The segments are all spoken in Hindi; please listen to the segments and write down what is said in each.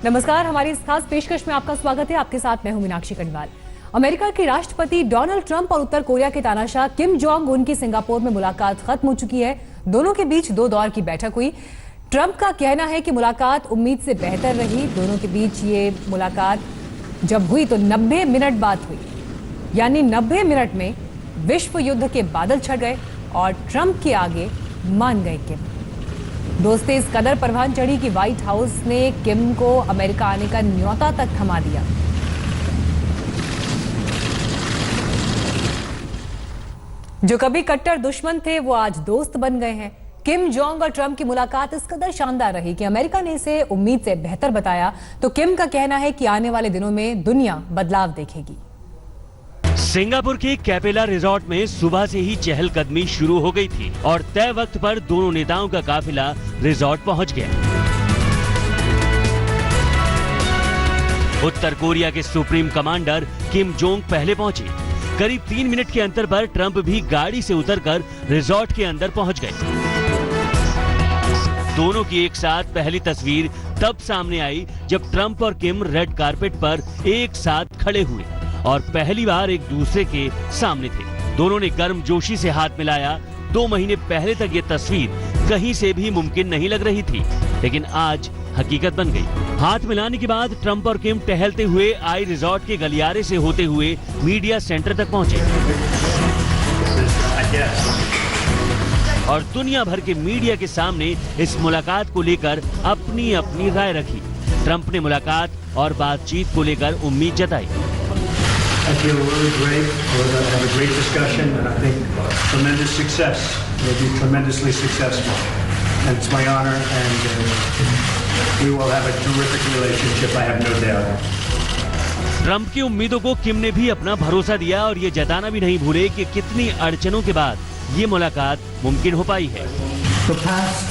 नमस्कार, हमारी इस खास पेशकश में आपका स्वागत है। आपके साथ मैं हूं मीनाक्षी कनिवाल। अमेरिका के राष्ट्रपति डोनाल्ड ट्रंप और उत्तर कोरिया के तानाशाह किम जोंग उन की सिंगापुर में मुलाकात खत्म हो चुकी है। दोनों के बीच 2 दौर की बैठक हुई। ट्रंप का कहना है कि मुलाकात उम्मीद से बेहतर रही। दोनों के बीच ये मुलाकात जब हुई तो 90 मिनट बात हुई, यानी 90 मिनट में विश्व युद्ध के बादल छट गए और ट्रंप के आगे मान गए किम। दोस्ती इस कदर परवान चढ़ी कि व्हाइट हाउस ने किम को अमेरिका आने का न्योता तक थमा दिया। जो कभी कट्टर दुश्मन थे वो आज दोस्त बन गए हैं। किम जोंग और ट्रंप की मुलाकात इस कदर शानदार रही कि अमेरिका ने इसे उम्मीद से बेहतर बताया। तो किम का कहना है कि आने वाले दिनों में दुनिया बदलाव देखेगी। सिंगापुर के कैपेला रिजॉर्ट में सुबह से ही चहलकदमी शुरू हो गई थी और तय वक्त पर दोनों नेताओं का काफिला रिजॉर्ट पहुंच गया। उत्तर कोरिया के सुप्रीम कमांडर किम जोंग पहले पहुंचे। करीब 3 मिनट के अंतर पर ट्रंप भी गाड़ी से उतरकर रिजॉर्ट के अंदर पहुंच गए। दोनों की एक साथ पहली तस्वीर तब सामने आई जब ट्रंप और किम रेड कारपेट पर एक साथ खड़े हुए और पहली बार एक दूसरे के सामने थे। दोनों ने गर्मजोशी से हाथ मिलाया। 2 महीने पहले तक ये तस्वीर कहीं से भी मुमकिन नहीं लग रही थी, लेकिन आज हकीकत बन गई। हाथ मिलाने के बाद ट्रंप और किम टहलते हुए आई रिजॉर्ट के गलियारे से होते हुए मीडिया सेंटर तक पहुंचे और दुनिया भर के मीडिया के सामने इस मुलाकात को लेकर अपनी अपनी राय रखी। ट्रंप ने मुलाकात और बातचीत को लेकर उम्मीद जताई। I feel really great. We're going to have a great discussion, and I think tremendous success. We'll be tremendously successful, and it's my honor. And we will have a terrific relationship. I have no doubt. Trump की उम्मीदों को किम ने भी अपना भरोसा दिया और ये जताना भी नहीं भूले कि कितनी अड़चनों के बाद ये मुलाकात मुमकिन हो पाई है। The past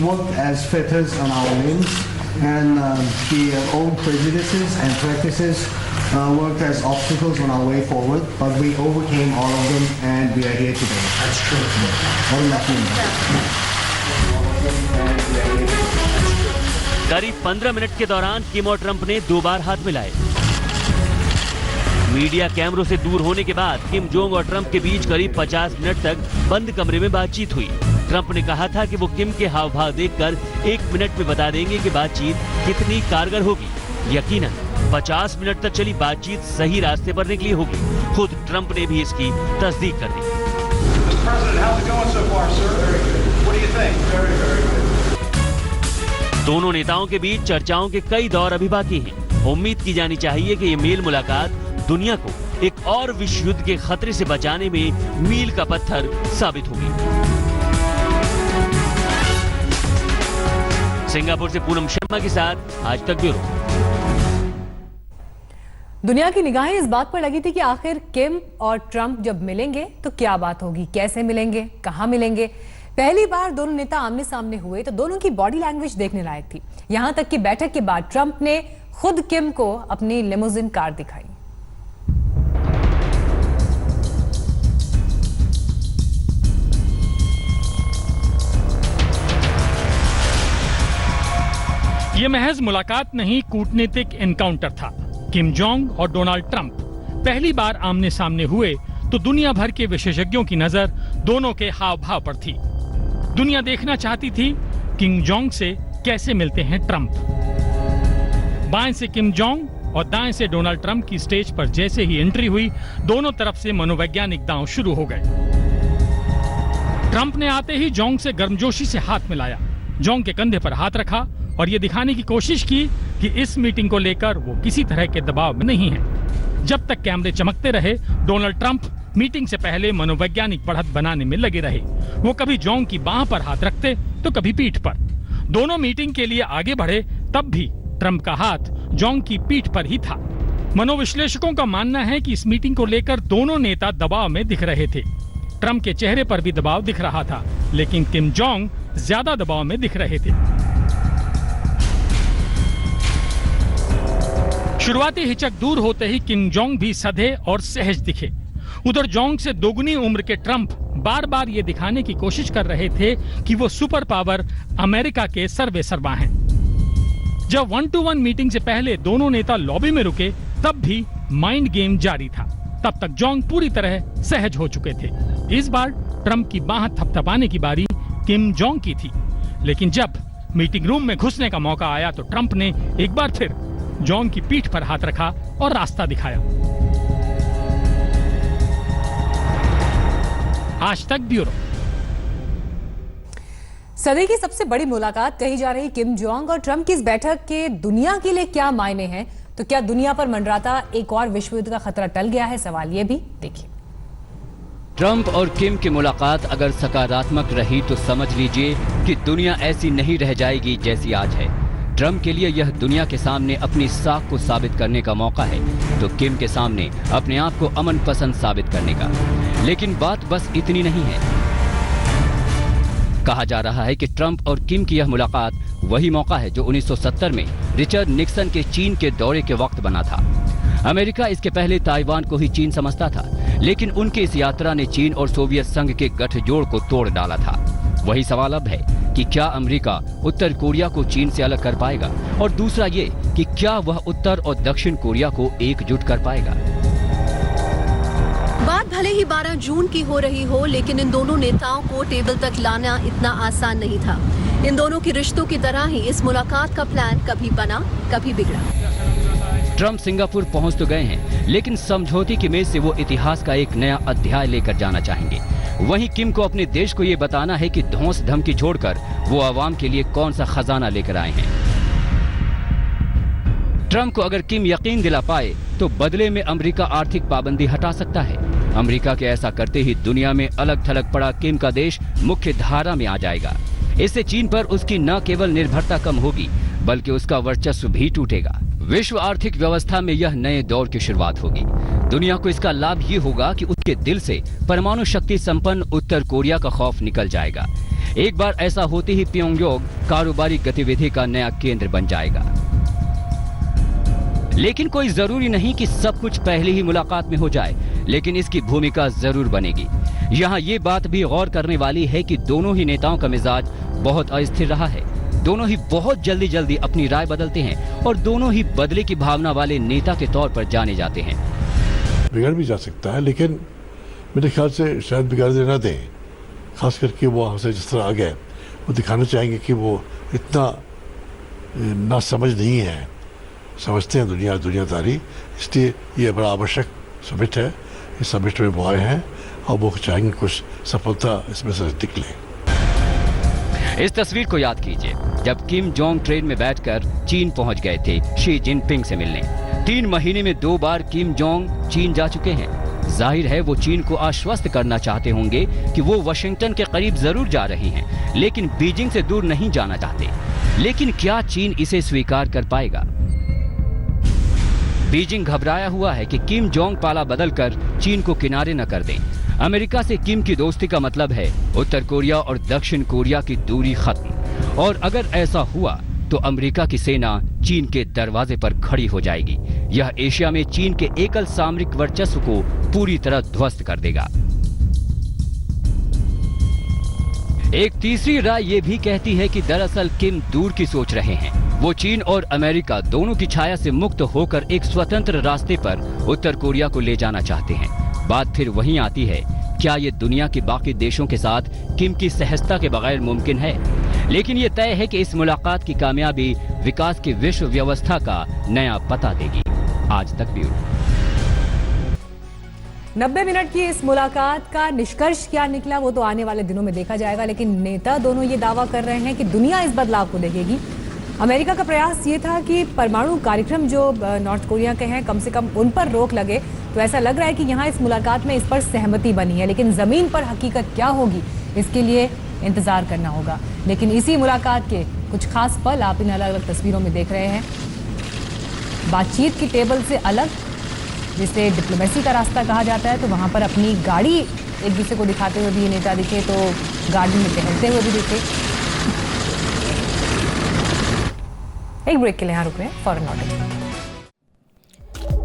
worked as fetters on our limbs, and the old prejudices and practices worked as obstacles on our way forward, but we overcame all of them and we are here today. That's true. All nothing. करीब 15 मिनट के दौरान किम और ट्रंप ने 2 बार हाथ मिलाए। मीडिया कैमरों से दूर होने के बाद किम जोंग और ट्रंप के बीच करीब 50 मिनट तक बंद कमरे में बातचीत हुई। ट्रंप ने कहा था कि वो किम के हाव भाव देखकर 1 मिनट में बता देंगे कि बातचीत कितनी कारगर होगी। यकीनन 50 मिनट तक चली बातचीत सही रास्ते पर निकली होगी। खुद ट्रंप ने भी इसकी तस्दीक कर दी। दोनों नेताओं के बीच चर्चाओं के कई दौर अभी बाकी हैं। उम्मीद की जानी चाहिए कि ये मेल मुलाकात दुनिया को एक और विश्व युद्ध के खतरे से बचाने में मील का पत्थर साबित होगी। सिंगापुर से पूनम शर्मा के साथ आज तक ब्यूरो। दुनिया की निगाहें इस बात पर लगी थी कि आखिर किम और ट्रंप जब मिलेंगे तो क्या बात होगी, कैसे मिलेंगे, कहां मिलेंगे। पहली बार दोनों नेता आमने सामने हुए तो दोनों की बॉडी लैंग्वेज देखने लायक थी। यहां तक कि बैठक के बाद ट्रंप ने खुद किम को अपनी लिमोजिन कार दिखाई। ये महज मुलाकात नहीं, कूटनीतिक एनकाउंटर था। किम जोंग और डोनाल्ड ट्रंप पहली बार आमने सामने हुए तो दुनिया भर के विशेषज्ञों की नजर दोनों के हाव भाव पर थी। दुनिया देखना चाहती थी किम जोंग से कैसे मिलते हैं ट्रंप। बाएं से किम जोंग और दाएं से डोनाल्ड ट्रंप की स्टेज पर जैसे ही एंट्री हुई, दोनों तरफ से मनोवैज्ञानिक दांव शुरू हो गए। ट्रंप ने आते ही जोंग से गर्मजोशी से हाथ मिलाया, जोंग के कंधे पर हाथ रखा और ये दिखाने की कोशिश की कि इस मीटिंग को लेकर वो किसी तरह के दबाव में नहीं है। जब तक कैमरे चमकते रहे, डोनाल्ड ट्रंप मीटिंग से पहले मनोवैज्ञानिक बढ़त बनाने में लगे रहे। वो कभी जोंग की बाह पर हाथ रखते तो कभी पीठ पर। दोनों मीटिंग के लिए आगे बढ़े तब भी ट्रंप का हाथ जोंग की पीठ पर ही था। मनोविश्लेषकों का मानना है कि इस मीटिंग को लेकर दोनों नेता दबाव में दिख रहे थे। ट्रंप के चेहरे पर भी दबाव दिख रहा था, लेकिन किम जोंग ज्यादा दबाव में दिख रहे थे। शुरुआती हिचक दूर होते ही किम जोंग भी सधे और सहज दिखे। उधर जोंग से दोगुनी उम्र के ट्रंप बार बार ये दिखाने की कोशिश कर रहे थे कि वो सुपर पावर अमेरिका के सर्वे सर्वा हैं। जब 1-to-1 मीटिंग से पहले दोनों नेता लॉबी में रुके तब भी माइंड गेम जारी था। तब तक जोंग पूरी तरह सहज हो चुके थे। इस बार ट्रंप की बाह थपथपाने की बारी किम जोंग की थी, लेकिन जब मीटिंग रूम में घुसने का मौका आया तो ट्रंप ने एक बार फिर जोंग की पीठ पर हाथ रखा और रास्ता दिखाया। आज तक ब्यूरो। सदी की सबसे बड़ी मुलाकात कही जा रही किम जोंग और ट्रंप की इस बैठक के दुनिया के लिए क्या मायने हैं? तो क्या दुनिया पर मंडराता एक और विश्व युद्ध का खतरा टल गया है? सवाल ये भी देखिए। ट्रंप और किम की मुलाकात अगर सकारात्मक रही तो समझ लीजिए कि दुनिया ऐसी नहीं रह जाएगी जैसी आज है। ट्रंप के लिए यह दुनिया के सामने अपनी साख को साबित करने का मौका है, तो किम के सामने अपने आप को अमन पसंद साबित करने का। लेकिन बात बस इतनी नहीं है। कहा जा रहा है कि ट्रंप और किम की यह मुलाकात वही मौका है जो 1970 में रिचर्ड निक्सन के चीन के दौरे के वक्त बना था। अमेरिका इसके पहले ताइवान को ही चीन समझता था, लेकिन उनकी इस यात्रा ने चीन और सोवियत संघ के गठजोड़ को तोड़ डाला था। वही सवाल अब है कि क्या अमेरिका उत्तर कोरिया को चीन से अलग कर पाएगा, और दूसरा ये कि क्या वह उत्तर और दक्षिण कोरिया को एकजुट कर पाएगा। बात भले ही 12 जून की हो रही हो, लेकिन इन दोनों नेताओं को टेबल तक लाना इतना आसान नहीं था। इन दोनों के रिश्तों की तरह ही इस मुलाकात का प्लान कभी बना कभी बिगड़ा। ट्रंप सिंगापुर पहुंच तो गए हैं, लेकिन समझौते की मेज से वो इतिहास का एक नया अध्याय लेकर जाना चाहेंगे। वहीं किम को अपने देश को ये बताना है कि धौंस धमकी छोड़कर वो आवाम के लिए कौन सा खजाना लेकर आए हैं। ट्रंप को अगर किम यकीन दिला पाए तो बदले में अमेरिका आर्थिक पाबंदी हटा सकता है। अमेरिका के ऐसा करते ही दुनिया में अलग थलग पड़ा किम का देश मुख्य धारा में आ जाएगा। इससे चीन पर उसकी न केवल निर्भरता कम होगी, बल्कि उसका वर्चस्व भी टूटेगा। विश्व आर्थिक व्यवस्था में यह नए दौर की शुरुआत होगी। दुनिया को इसका लाभ ये होगा कि उसके दिल से परमाणु शक्ति संपन्न उत्तर कोरिया का खौफ निकल जाएगा। एक बार ऐसा होते ही प्योंगयांग कारोबारी गतिविधि का नया केंद्र बन जाएगा। लेकिन कोई जरूरी नहीं कि सब कुछ पहली ही मुलाकात में हो जाए, लेकिन इसकी भूमिका जरूर बनेगी। यहाँ ये बात भी गौर करने वाली है कि दोनों ही नेताओं का मिजाज बहुत अस्थिर रहा है। दोनों ही बहुत जल्दी अपनी राय बदलते हैं और दोनों ही बदले की भावना वाले नेता के तौर पर जाने जाते हैं। बिगड़ भी जा सकता है, लेकिन मेरे ख्याल से शायद बिगाड़ने न दें। खास करके वो हमसे जिस तरह आ गए, वो दिखाना चाहेंगे कि वो इतना ना समझ नहीं है, समझते हैं दुनियादारी। इसलिए ये बड़ा आवश्यक समिट है। इस समिट में वो आए हैं और वो चाहेंगे कुछ सफलता इसमें से निकले। इस तस्वीर को याद कीजिए जब किम जोंग ट्रेन में बैठकर चीन पहुंच गए थे शी जिनपिंग से मिलने। 3 महीने में 2 बार किम जोंग चीन जा चुके हैं। जाहिर है वो चीन को आश्वस्त करना चाहते होंगे कि वो वाशिंगटन के करीब जरूर जा रहे हैं, लेकिन बीजिंग से दूर नहीं जाना चाहते। लेकिन क्या चीन इसे स्वीकार कर पाएगा? बीजिंग घबराया हुआ है कि किम जोंग पाला बदलकर चीन को किनारे न कर दें। अमेरिका से किम की दोस्ती का मतलब है उत्तर कोरिया और दक्षिण कोरिया की दूरी खत्म, और अगर ऐसा हुआ तो अमेरिका की सेना चीन के दरवाजे पर खड़ी हो जाएगी। यह एशिया में चीन के एकल सामरिक वर्चस्व को पूरी तरह ध्वस्त कर देगा। एक तीसरी राय ये भी कहती है कि दरअसल किम दूर की सोच रहे हैं। वो चीन और अमेरिका दोनों की छाया से मुक्त होकर एक स्वतंत्र रास्ते पर उत्तर कोरिया को ले जाना चाहते हैं। बात फिर वहीं आती है, क्या ये दुनिया के बाकी देशों के साथ किम की सहजता के बगैर मुमकिन है? लेकिन ये तय है कि इस मुलाकात की कामयाबी विकास की विश्व व्यवस्था का नया पता देगी। आज तक ब्यूरो। 90 मिनट की इस मुलाकात का निष्कर्ष क्या निकला वो तो आने वाले दिनों में देखा जाएगा, लेकिन नेता दोनों ये दावा कर रहे हैं कि दुनिया इस बदलाव को देखेगी। अमेरिका का प्रयास ये था कि परमाणु कार्यक्रम जो नॉर्थ कोरिया के हैं कम से कम उन पर रोक लगे, तो ऐसा लग रहा है कि यहाँ इस मुलाकात में इस पर सहमति बनी है, लेकिन जमीन पर हकीकत क्या होगी इसके लिए इंतजार करना होगा। लेकिन इसी मुलाकात के कुछ खास पल आप इन अलग अलग तस्वीरों में देख रहे हैं। बातचीत की टेबल से अलग, जिसे डिप्लोमेसी का रास्ता कहा जाता है, तो वहां पर अपनी गाड़ी एक दूसरे को दिखाते हुए भी ये नेता दिखे, तो गाड़ी में टहलते हुए भी दिखे। एक ब्रेक के लिए यहाँ रुक रहे हैं, फौरन लौटेंगे।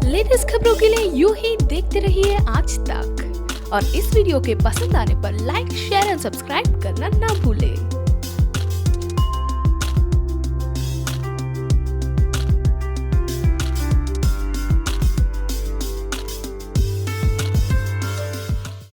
लेटेस्ट खबरों के लिए यूं ही देखते रहिए आज तक, और इस वीडियो के पसंद आने पर लाइक, शेयर एंड सब्सक्राइब करना ना भूलें।